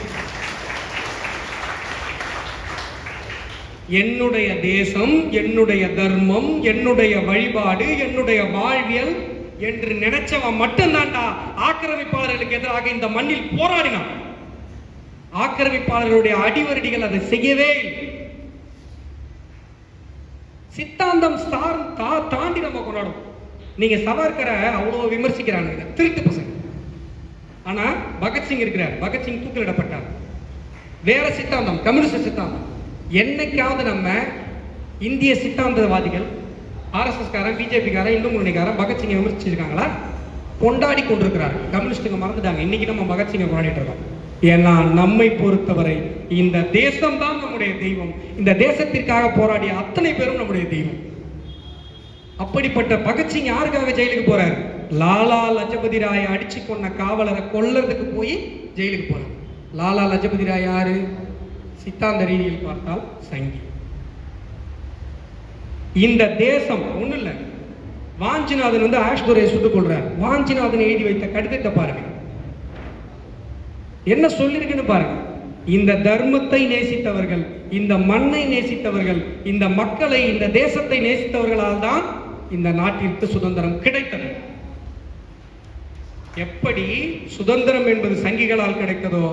என்னுடைய தேசம், என்னுடைய தர்மம், என்னுடைய வழிபாடு, என்னுடைய வாழ்வியல் என்று நினைச்சவன் மட்டும்தான்டா ஆக்கிரமிப்பாளர்களுக்கு எதிராக இந்த மண்ணில் போராடினான். ஆக்கிரமிப்பாளர்களுடைய அடிவருடிகள் அதை செய்யவே இல்லை. சித்தாந்தம் தாண்டி நம்ம கொண்டாடும். நீங்க சவர்கரை அவ்வளவு விமர்சிக்கிறாங்க, திருட்டு பசங்க. ஆனா பகத்சிங் இருக்கிறார், பகத்சிங் தூக்கிலிடப்பட்டார். வேற சித்தாந்தம், கம்யூனிஸ்ட் சித்தாந்தம். என்னைக்காவது நம்ம இந்திய சித்தாந்தவாதிகள், ஆர்எஸ்எஸ் காரன், பிஜேபி காரன், இந்து முன்னணிக்காரன் பகத்சிங்கை விமர்சிச்சிருக்காங்களா? கொண்டாடி கொண்டிருக்கிறார்கள். கம்யூனிஸ்டுங்க மறந்துட்டாங்க, இன்னைக்கு நம்ம பகத்சிங்கை கொண்டாடிட்டு இருக்கோம். ஏன்னா நம்மை பொறுத்தவரை இந்த தேசம் தான் நம்முடைய தெய்வம். இந்த தேசத்திற்காக போராடிய அத்தனை பேரும் நம்முடைய தெய்வம். அப்படிப்பட்ட பகத்சிங் யாருக்காக ஜெயிலுக்கு போறாரு? லாலா லஜபதி ராயை அடிச்சு கொண்ட காவலரை கொல்றதுக்கு போய் ஜெயிலுக்கு போறார். லாலா லஜபதி ராய் யாரு? சித்தாந்த ரீதியில் பார்த்தால் சங்கி. இந்த தேசம் ஒண்ணு இல்ல, வாஞ்சிநாதன் வந்து ஆஷ்துரையை சுட்டுக் கொள்றார். வாஞ்சிநாதன் எழுதி வைத்த கடிதத்தை பாருங்க, என்ன சொல்லிருக்குன்னு பாருங்க. இந்த தர்மத்தை நேசித்தவர்கள், இந்த மண்ணை நேசித்தவர்கள், இந்த மக்களை, இந்த தேசத்தை நேசித்தவர்களால் தான் இந்த நாட்டிற்கு சுதந்திரம் கிடைத்தது. எப்படி சுதந்திரம் என்பது சங்கிகளால் கிடைத்ததோ,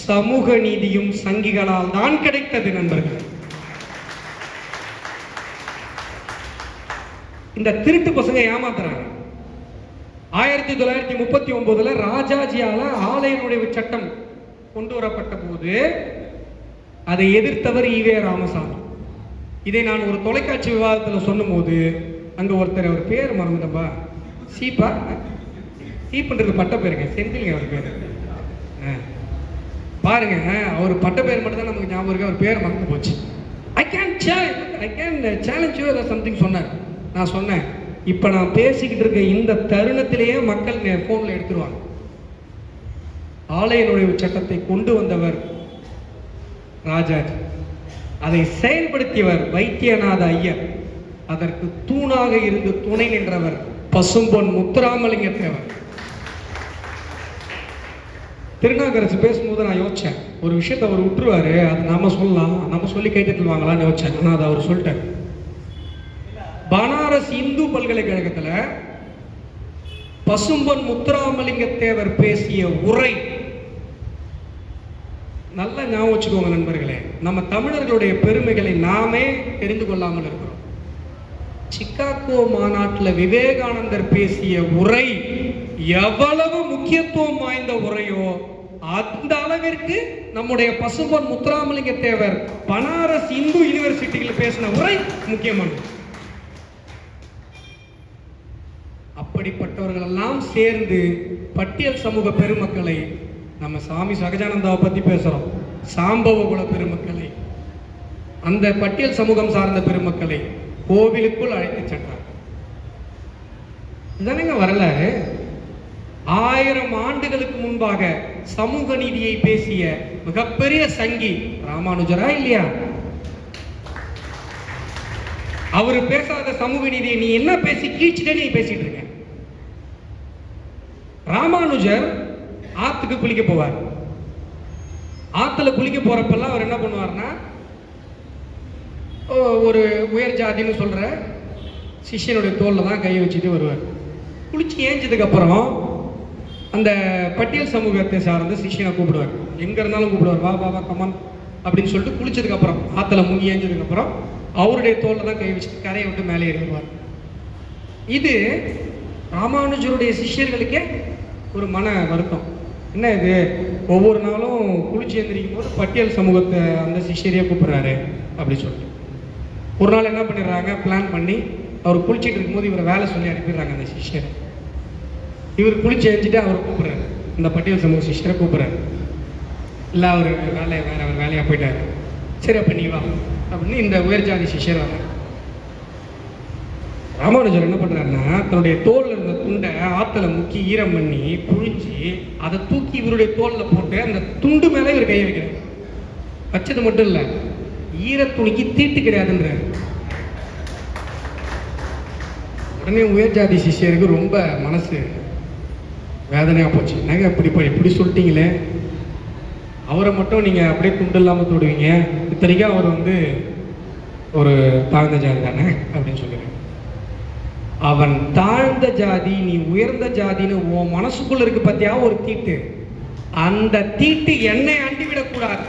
சமூக நீதியும் சங்கிகளால் தான் கிடைத்தது நண்பர்கள். இந்த திருட்டு பசங்க ஏமாத்துறாங்க. 1939 ராஜாஜியால ஆலய நுழைவு சட்டம் கொண்டு வரப்பட்ட போது அதை எதிர்த்தவர் ஈவே ராமசாமி. இதை நான் ஒரு தொலைக்காட்சி விவாதத்தில் சொன்னும் போது அங்க ஒருத்தர், அவர் பேர் மறந்துட்டப்பா, சீப்பா, சீப்புன்றது பட்ட பேருங்க, செந்தில்ங்க அவர் பேர். பாருங்க, அவர் பட்ட பேர் மட்டும் தான் நமக்கு ஞாபகம் இருக்கு, அவர் பேர் மறந்து போச்சு. I can challenge you something சொன்னார். நான் சொன்னேன், இப்ப நான் பேசிக்கிட்டு இருக்க இந்த தருணத்திலேயே மக்கள் போன்ல எடுத்துருவாங்க. ஆலய நுழைவு சட்டத்தை கொண்டு வந்தவர் ராஜாஜி. அதை செயல்படுத்தியவர் வைத்தியநாத ஐயர். அதற்கு தூணாக இருந்து துணை நின்றவர் பசும்பொன் முத்துராமலிங்க தேவர். திருநாகரசு பேசும்போது நான் யோசிச்சேன், ஒரு விஷயத்தை அவர் விட்டுருவாரு, அது நாம சொல்லலாம், நம்ம சொல்லி கைத்தட்டல் வாங்கலாம்னு யோசிச்சேன். ஆனால் அதை அவர் சொல்லிட்டார். பனாரஸ் இந்து பல்கலைக்கழகத்தில் பசும்பொன் முத்துராமலிங்க தேவர் பேசிய உரை நல்லா ஞாபகம் வச்சுக்கோங்க நண்பர்களே. நம்ம தமிழர்களுடைய பெருமைகளை நாமே தெரிந்து கொள்ளாமல் இருக்கிறோம். சிக்காகோ மாநாட்டில் விவேகானந்தர் பேசிய உரை எவ்வளவு முக்கியத்துவம் வாய்ந்த உரையோ அந்த அளவிற்கு நம்முடைய பசும்பொன் முத்துராமலிங்க தேவர் பனாரஸ் இந்து யூனிவர்சிட்டியில் பேசின உரை முக்கியமானது. அப்படிப்பட்டவர்கள் எல்லாம் சேர்ந்து பட்டியல் சமூக பெருமக்களை, நம்ம சாமி சகஜானந்தாவை பத்தி பேசுறோம், சாம்பவ குல பெருமக்களை, அந்த பட்டியல் சமூகம் சார்ந்த பெருமக்களை கோவிலுக்குள் அழைத்து சென்றார். இதுதானேங்க வரலாறு. 1000 ஆண்டுகளுக்கு முன்பாக சமூக நீதியை பேசிய மிகப்பெரிய சங்கி ராமானுஜரா இல்லையா? அவர் பேசாத சமூக நீதியை நீ என்ன பேசி கீழ்ச்சிட்டே நீ பேசிட்டு இருக்க. ராமானுஜர் ஆத்துக்கு குளிக்க போவார். ஆத்துல குளிக்க போறப்பெல்லாம் அவர் என்ன பண்ணுவார்னா, ஒரு உயர் ஜாதின்னு சொல்ற சிஷ்யனுடைய தோல்ல தான் கையை வச்சுட்டு வருவார். குளிச்சு ஏஞ்சதுக்கு அப்புறம் அந்த பட்டியல் சமூகத்தை சார்ந்த சிஷ்யனை கூப்பிடுவார். எங்க இருந்தாலும் கூப்பிடுவார், வா வா கமான் அப்படின்னு சொல்லிட்டு குளிச்சதுக்கு அப்புறம் ஆத்துல முங்கி ஏஞ்சதுக்கு அப்புறம் அவருடைய தோல்ல தான் கை வச்சுட்டு கரையை விட்டு மேலே ஏறி வருவார். இது ராமானுஜருடைய சிஷ்யர்களுக்கே ஒரு மன வருத்தம். என்ன இது, ஒவ்வொரு நாளும் குளிச்சு எழுந்திரிக்கும் போது பட்டியல் சமூகத்தை அந்த சிஷ்யரையே கூப்பிடுறாரு அப்படின்னு சொல்லிட்டு ஒரு நாள் என்ன பண்ணிடுறாங்க, பிளான் பண்ணி அவர் குளிச்சுட்டு இருக்கும்போது இவரை வேலை சொல்லி அனுப்பிடுறாங்க அந்த சிஷ்யரை. இவர் குளிச்சு எழுஞ்சிட்டு அவர் கூப்பிடுறாரு, இந்த பட்டியல் சமூக சிஷ்யரை கூப்பிடுறாரு. இல்லை அவர் வேலையை வேற அவர் வேலையாக போயிட்டாரு. சரி அப்போ நீ வா அப்படின்னு இந்த உயர்ஜாதி சிஷ்யர் வர. ராமானுஜர் என்ன பண்றாருன்னா, தன்னுடைய தோல்ல இருந்த துண்டை ஆத்துல முக்கி ஈரம் பண்ணி புழிஞ்சி அதை தூக்கி இவருடைய தோல்ல போட்டு அந்த துண்டு மேல இவர் கையை வைக்கிறார். வச்சது மட்டும் இல்ல, ஈரத்துணிக்கு தீட்டு கிடையாதுன்றாரு. உடனே உயர்ஜாதி சிஷ்யருக்கு ரொம்ப மனசு வேதனையா போச்சு. நாங்க இப்படி சொல்லிட்டீங்களே, அவரை மட்டும் நீங்க அப்படியே துண்டு இல்லாம தொடுவீங்க, இத்தனைக்கும் அவர் ஒரு தாழ்ந்த ஜாதி தானே அப்படின்னு சொல்லுங்க. அவன் தாழ்ந்த ஜாதி, நீ உயர்ந்த ஜாதின்னு உன் மனசுக்குள்ள இருக்கு பத்தியா ஒரு தீட்டு, அந்த தீட்டு என்னை அண்டிவிடக்கூடாது.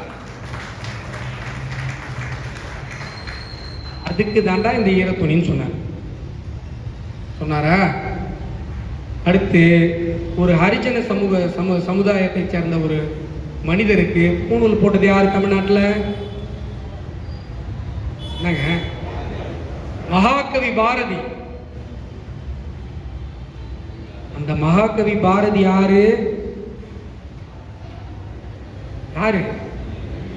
அதுக்கு தாண்டா இந்த ஈரத்துணின்னு சொன்னாரா. அடுத்து ஒரு ஹரிஜன சமுதாயத்தை சேர்ந்த ஒரு மனிதருக்கு பூணூல் போட்டது யாரு தமிழ்நாட்டில்? என்னங்க, மகாகவி பாரதி. அந்த மகாகவி பாரதி யாரு?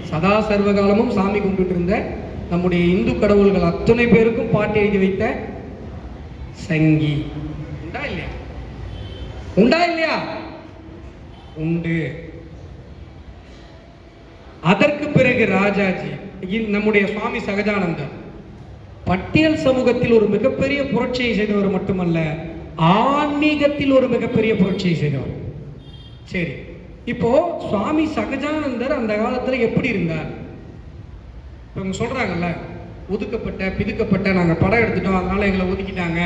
சதா சர்வகாலமும் சாமி கும்பிட்டு இருந்த நம்முடைய இந்து கடவுள்கள் அத்தனை பேருக்கும் பாட்டு எழுதி வைத்த சங்கி. உண்டா இல்லையா? உண்டு. அதற்கு பிறகு ராஜாஜி, நம்முடைய சுவாமி சகஜானந்தர் பட்டியல் சமூகத்தில் ஒரு மிகப்பெரிய புரட்சியை செய்தவர் மட்டுமல்ல, ஆன்மீகத்தில் ஒரு மிகப்பெரிய புரட்சியை செய்தவர். சரி, இப்போ சுவாமி சகஜானந்தர் அந்த காலத்துல எப்படி இருந்தார்? இவங்க சொல்றாங்கல்ல, ஒதுக்கப்பட்ட பிதுக்கப்பட்ட, நாங்க படம் எடுத்துட்டோம் அதனால எங்களை ஒதுக்கிட்டாங்க,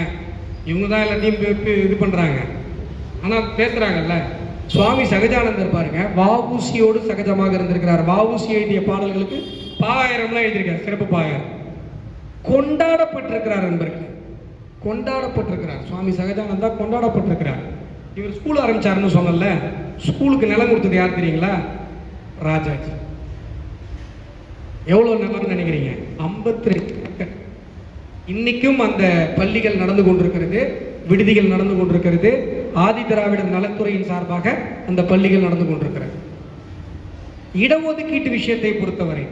இவங்க தான் எல்லாத்தையும் இது பண்றாங்க. ஆனா பேசுறாங்கல்ல, சுவாமி சகஜானந்தர் பாருங்க, வஉசியோடு சகஜமாக இருந்திருக்கிறார். வஉசி எழுதிய பாடல்களுக்கு பாயிரம்லாம் எழுதியிருக்கார், சிறப்பு பாயிரம். கொண்டாடப்பட்டிருக்கிறார் நண்பர்கள், கொண்டாடப்பட்டிருக்கிறார். சுவாமி சகஜானந்தா கொண்டாடப்பட்டிருக்கிறார். இவர் ஸ்கூல் ஆரம்பிச்சாருன்னு சொன்னல, ஸ்கூலுக்கு நிலம் கொடுத்தது யார் தெரியுங்களா? ராஜாஜி. எவ்வளவு நிலம் நினைக்கிறீங்க? 52 ஏக்கர். இன்னைக்கும் அந்த பள்ளிகள் நடந்து கொண்டிருக்கிறது, விடுதிகள் நடந்து கொண்டிருக்கிறது. ஆதி திராவிடர் நலத்துறையின் சார்பாக அந்த பள்ளிகள் நடந்து கொண்டிருக்கிறது. இடஒதுக்கீட்டு விஷயத்தை பொறுத்தவரை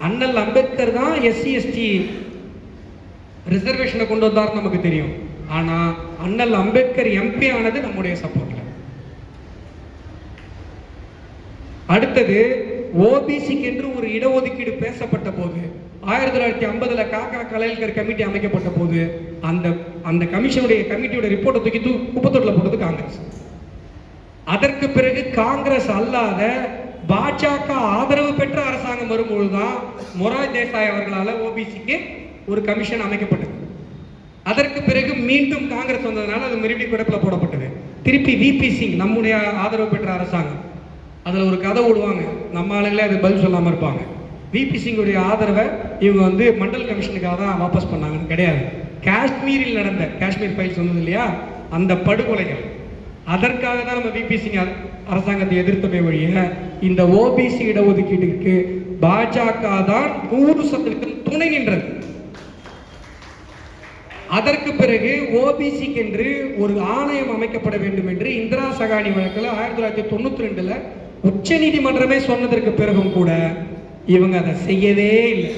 அண்ணல் அம்பேத்கர் தான் SC ST ரிசர்வேஷனை கொண்டு வந்தார் நமக்கு தெரியும். ஆனா அண்ணல் அம்பேத்கர் MP ஆனது நம்முடைய சப்போர்ட்ல. அடுத்தது OBCக்கு என்று ஒரு இடஒதுக்கீடு பேசப்பட்ட போது 1950 காக்கா கலைஞர் கமிட்டி அமைக்கப்பட்ட போது அந்த அந்த கமிட்டியோட ரிப்போர்ட்டை தூக்கி குப்பத்தொட்டில் போட்டது காங்கிரஸ். அதற்கு பிறகு காங்கிரஸ் அல்லாத பாஜக ஆதரவு பெற்ற அரசாங்கம் வரும்பொழுதுதான் மொரார்ஜி தேசாய் அவர்களால் ஓபிசிக்கு ஒரு கமிஷன் அமைக்கப்பட்டது. அதற்கு பிறகு மீண்டும் காங்கிரஸ் வந்ததுனால அது மறுபடியும் கிடப்பில் போடப்பட்டது. திருப்பி விபி சிங் நம்முடைய ஆதரவு பெற்ற அரசாங்கம், அதில் ஒரு கதை விடுவாங்க, நம்ம ஆளுங்களே அது பதில் சொல்லாமல் இருப்பாங்க. விபி சிங்குடைய ஆதரவை இவங்க வந்து மண்டல் கமிஷனுக்காக தான் வாபஸ் பண்ணாங்கன்னு கிடையாது. காஷ்மீரில் நடந்த காஷ்மீர் ஃபைல்ஸ் வந்தது இல்லையா, அந்த படுகொலைகள், அதற்காக தான் நம்ம விபி சிங் அரசாங்கத்தை எதிர்த்தமே வழிய இந்த ஓபிசி இடஒதுக்கீட்டுக்கு பாஜக தான் 100% துணை நின்றது. அதற்கு பிறகு ஓபிசிக்கு என்று ஒரு ஆணையம் அமைக்கப்பட வேண்டும் என்று இந்திரா சகானி வழக்கில் 1992 உச்ச நீதிமன்றமே சொன்னதற்கு பிறகும் கூட இவங்க அதை செய்யவே இல்லை.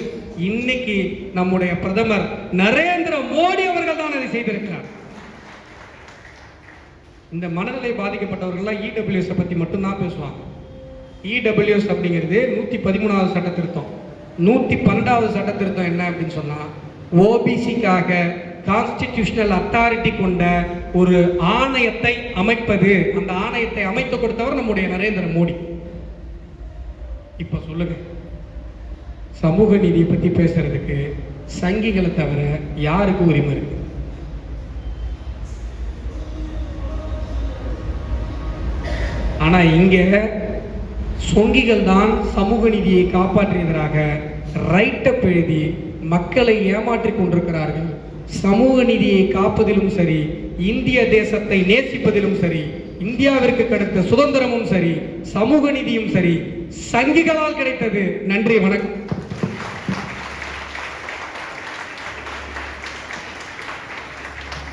இன்னைக்கு நம்முடைய பிரதமர் நரேந்திர மோடி அவர்கள் தான் அதை செய்திருக்கிறார். இந்த மனநிலை பாதிக்கப்பட்டவர்கள் இடபிள்யூஎஸ் பத்தி மட்டும்தான் பேசுவாங்க. இடபிள்யூஎஸ் அப்படிங்கிறது 113வது சட்ட திருத்தம். 112வது சட்ட திருத்தம் என்ன அப்படின்னு சொன்னா, ஓபிசிக்காக கான்ஸ்டிடியூஷனல் அத்தாரிட்டி கொண்ட ஒரு ஆணையத்தை அமைப்பது. அந்த ஆணையத்தை அமைத்து கொடுத்தவர் நம்முடைய நரேந்திர மோடி. இப்ப சொல்லுங்க, சமூக நீதியை பத்தி பேசுறதுக்கு சங்கிகளை தவிர யாருக்கு உரிமை இருக்கு? ஆனா இங்க சொங்கிகள் தான் சமூக நீதியை காப்பாற்றியதாக ரைட்டப் எழுதி மக்களை ஏமாற்றிக் கொண்டிருக்கிறார்கள். சமூக நீதியை காப்பதிலும் சரி, இந்திய தேசத்தை நேசிப்பதிலும் சரி, இந்தியாவிற்கு கிடைத்த சுதந்திரமும் சரி, சமூக நீதியும் சரி, சங்கிகளால் கிடைத்தது. நன்றி, வணக்கம்.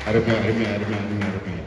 அருமை அருமை அருமை அருமை அருமை.